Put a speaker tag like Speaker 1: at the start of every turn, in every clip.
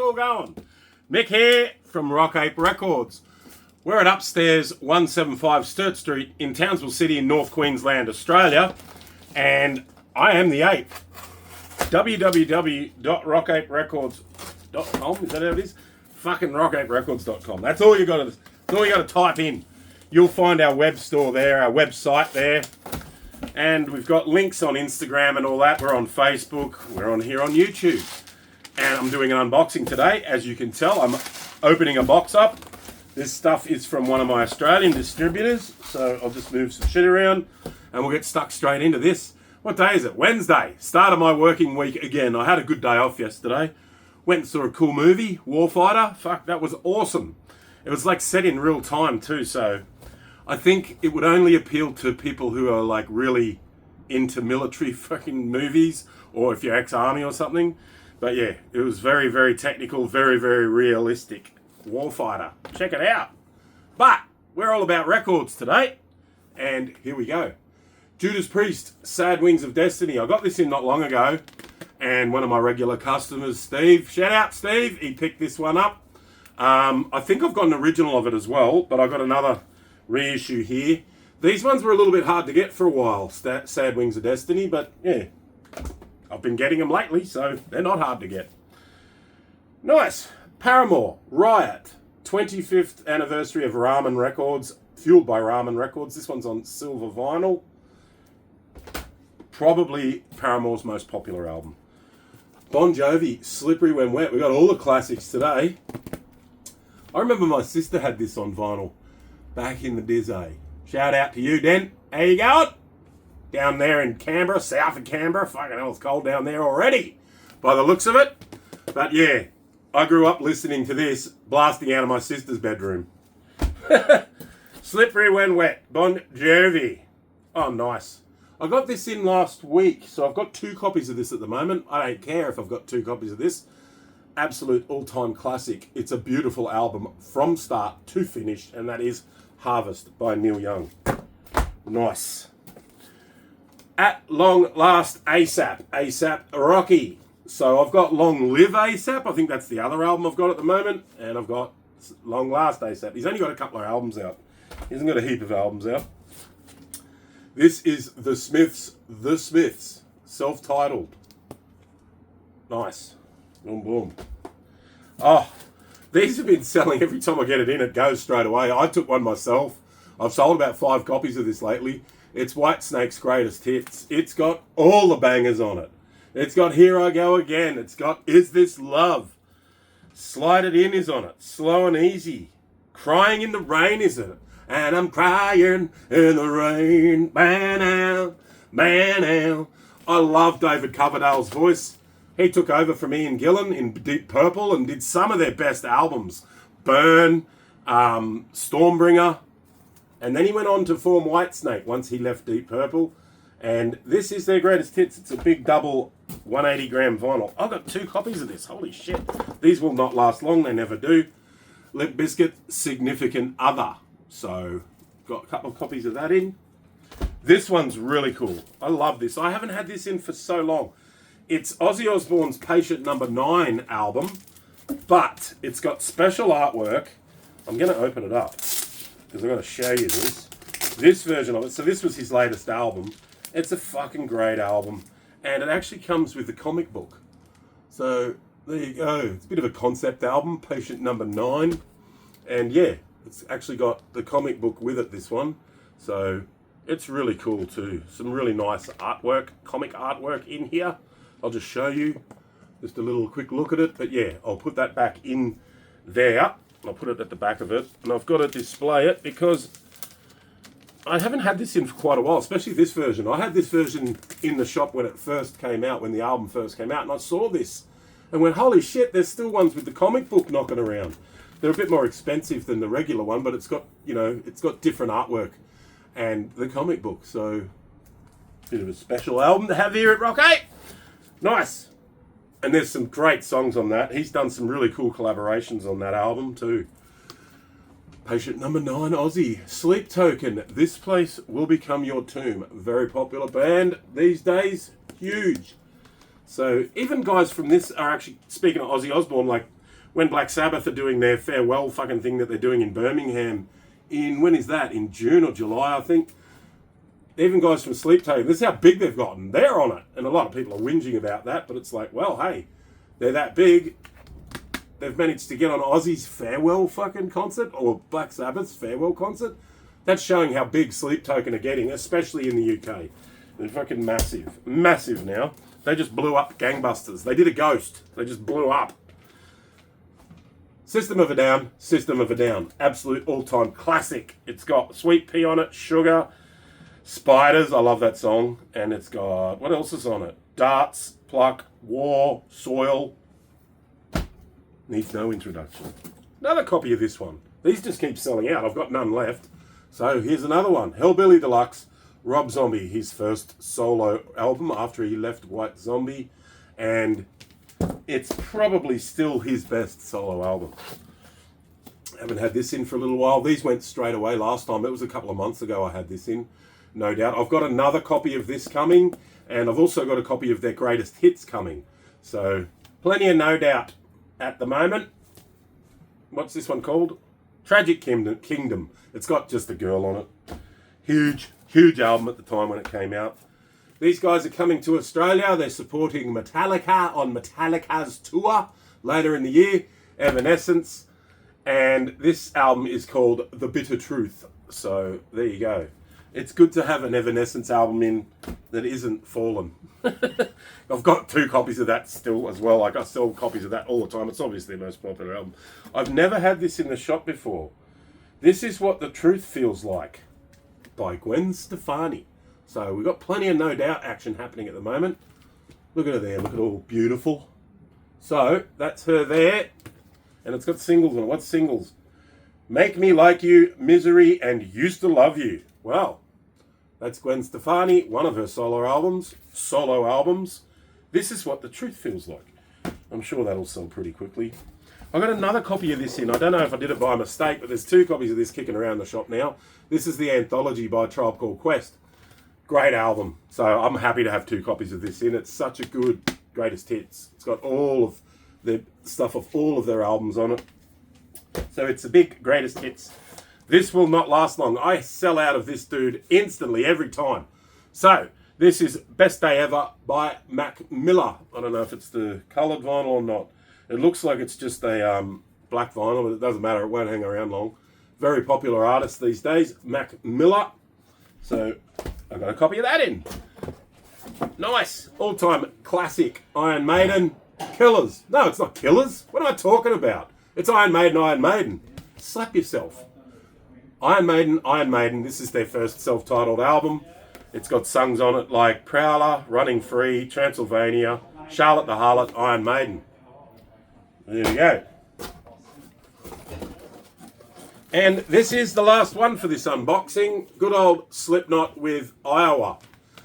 Speaker 1: all going? Mick here from Rock Ape Records. We're at upstairs 175 Sturt Street in Townsville City in North Queensland, Australia. And I am the ape. www.rockaperecords.com, is that how it is? Fucking rockaperecords.com. That's all you got to type in. You'll find our web store there, our website there. And we've got links on Instagram and all that. We're on Facebook. We're on here on YouTube. And I'm doing an unboxing today. As you can tell, I'm opening a box up. This stuff is from one of my Australian distributors. So I'll just move some shit around and we'll get stuck straight into this. What day is it? Wednesday. Start of my working week again. I had a good day off yesterday. Went and saw a cool movie, Warfighter. Fuck, that was awesome. It was like set in real time too, so I think it would only appeal to people who are like really into military fucking movies, or if you're ex-army or something. But yeah, it was very, very technical, very, very realistic. Warfighter. Check it out. But we're all about records today, and here we go. Judas Priest, Sad Wings of Destiny. I got this in not long ago, and one of my regular customers, Steve, shout out Steve, he picked this one up. I think I've got an original of it as well, but I got another reissue here. These ones were a little bit hard to get for a while, Sad Wings of Destiny, but yeah, I've been getting them lately, so they're not hard to get. Nice. Paramore, Riot, 25th anniversary of Ramen Records, fueled by Ramen Records. This one's on silver vinyl. Probably Paramore's most popular album. Bon Jovi, Slippery When Wet. We got all the classics today. I remember my sister had this on vinyl back in the Dizzy. Shout out to you, Den. How you going? Down there in Canberra, south of Canberra. Fucking hell, it's cold down there already, by the looks of it. But yeah, I grew up listening to this, blasting out of my sister's bedroom. Slippery When Wet, Bon Jovi. Oh, nice. I got this in last week, so I've got 2 copies of this at the moment. I don't care if I've got 2 copies of this. Absolute all-time classic. It's a beautiful album from start to finish, and that is Harvest by Neil Young. Nice. At Long Last ASAP. ASAP Rocky. So I've got Long Live ASAP. I think that's the other album I've got at the moment. And I've got Long Last ASAP. He's only got a couple of albums out. He hasn't got a heap of albums out. This is The Smiths, self-titled. Nice. Boom, boom. Oh, these have been selling every time I get it in. It goes straight away. I took one myself. I've sold about 5 copies of this lately. It's Whitesnake's greatest hits. It's got all the bangers on it. It's got Here I Go Again. It's got Is This Love? Slide It In is on it. Slow and Easy. Crying in the Rain is in it. And I'm crying in the rain. Man, man. I love David Coverdale's voice. He took over from Ian Gillan in Deep Purple and did some of their best albums. Burn, Stormbringer. And then he went on to form Whitesnake once he left Deep Purple. And this is their greatest hits. It's a big double 180 gram vinyl. I've got 2 copies of this. Holy shit. These will not last long. They never do. Limp Bizkit, Significant Other. So, got a couple of copies of that in. This one's really cool. I love this. I haven't had this in for so long. It's Ozzy Osbourne's Patient Number 9 album, but it's got special artwork. I'm going to open it up because I've got to show you this version of it. So this was his latest album. It's a fucking great album, and it actually comes with the comic book. So there you go. It's a bit of a concept album, Patient Number 9, and yeah, it's actually got the comic book with it, this one. So it's really cool too. Some really nice artwork, comic artwork in here. I'll just show you just a little quick look at it. But yeah, I'll put that back in there. I'll put it at the back of it. And I've got to display it because I haven't had this in for quite a while, especially this version. I had this version in the shop when it first came out, when the album first came out. And I saw this and went, holy shit, there's still ones with the comic book knocking around. They're a bit more expensive than the regular one, but it's got, you know, it's got different artwork and the comic book. So, bit of a special album to have here at Rock 8. Nice. And there's some great songs on that. He's done some really cool collaborations on that album too. Patient Number 9, Ozzy. Sleep Token, This Place Will Become Your Tomb. Very popular band these days. Huge. So even guys from this are actually, speaking of Ozzy Osbourne, like when Black Sabbath are doing their farewell fucking thing that they're doing in Birmingham when is that? In June or July, I think. Even guys from Sleep Token, this is how big they've gotten. They're on it. And a lot of people are whinging about that, but it's like, well, hey, they're that big. They've managed to get on Ozzy's farewell fucking concert, or Black Sabbath's farewell concert. That's showing how big Sleep Token are getting, especially in the UK. They're fucking massive. Massive now. They just blew up gangbusters. They did a Ghost. They just blew up. System of a Down, System of a Down. Absolute all-time classic. It's got Sweet Pea on it, Sugar, Spiders, I love that song. And it's got, what else is on it? Darts, Pluck, War, Soil. Needs no introduction. Another copy of this one. These just keep selling out. I've got none left. So here's another one. Hellbilly Deluxe, Rob Zombie, his first solo album after he left White Zombie. And it's probably still his best solo album. Haven't had this in for a little while. These went straight away last time. It was a couple of months ago I had this in, no doubt. I've got another copy of this coming, and I've also got a copy of their greatest hits coming. So plenty of No Doubt at the moment. What's this one called? Tragic Kingdom. It's got just a girl on it. Huge album at the time when it came out. These guys are coming to Australia. They're supporting Metallica on Metallica's tour later in the year, Evanescence. And this album is called The Bitter Truth. So there you go. It's good to have an Evanescence album in that isn't Fallen. I've got 2 copies of that still as well. Like I sell copies of that all the time. It's obviously their most popular album. I've never had this in the shop before. This is What the Truth Feels Like by Gwen Stefani. So we've got plenty of No Doubt action happening at the moment. Look at her there. Look at all beautiful. So that's her there. And it's got singles on it. What's singles? Make Me Like You, Misery, and Used to Love You. Well, that's Gwen Stefani, one of her solo albums. This is What the Truth Feels Like. I'm sure that'll sell pretty quickly. I got another copy of this in. I don't know if I did it by mistake, but there's 2 copies of this kicking around the shop now. This is the Anthology by Tribe Called Quest. Great album. So I'm happy to have 2 copies of this in. It's such a good greatest hits. It's got all of the stuff of all of their albums on it. So it's a big greatest hits. This will not last long. I sell out of this dude instantly every time. So this is Best Day Ever by Mac Miller. I don't know if it's the coloured vinyl or not. It looks like it's just a black vinyl, but it doesn't matter. It won't hang around long. Very popular artist these days, Mac Miller. So I got a copy of that in. Nice. All-time classic Iron Maiden. Killers. No, it's not Killers. What am I talking about? It's Iron Maiden, Iron Maiden. Slap yourself. Iron Maiden. This is their first self-titled album. It's got songs on it like Prowler, Running Free, Transylvania, Charlotte the Harlot, Iron Maiden. There we go. And this is the last one for this unboxing. Good old Slipknot with Iowa.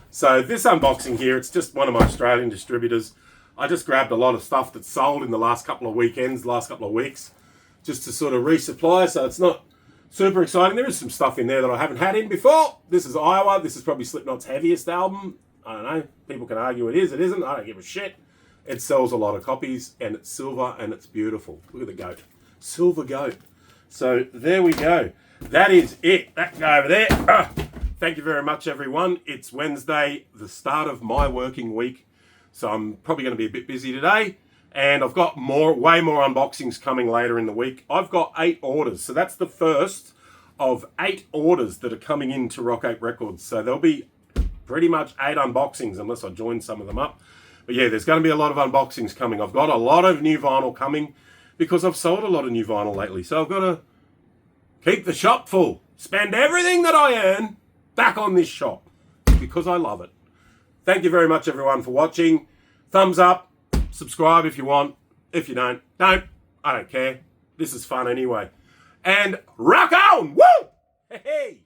Speaker 1: So this unboxing here, it's just one of my Australian distributors. I just grabbed a lot of stuff that's sold in the last couple of weekends, last couple of weeks, just to sort of resupply. So it's not super exciting. There is some stuff in there that I haven't had in before. This is Iowa. This is probably Slipknot's heaviest album. I don't know. People can argue it is, it isn't. I don't give a shit. It sells a lot of copies, and it's silver, and it's beautiful. Look at the goat. Silver goat. So there we go. That is it. That guy over there. Thank you very much, everyone. It's Wednesday, the start of my working week. So I'm probably going to be a bit busy today. And I've got way more unboxings coming later in the week. I've got 8 orders. So that's the first of 8 orders that are coming into Rock 8 Records. So there'll be pretty much 8 unboxings unless I join some of them up. But yeah, there's going to be a lot of unboxings coming. I've got a lot of new vinyl coming because I've sold a lot of new vinyl lately. So I've got to keep the shop full. Spend everything that I earn back on this shop because I love it. Thank you very much, everyone, for watching. Thumbs up. Subscribe if you want. If you don't, don't. I don't care. This is fun anyway. And rock on! Woo! Hey!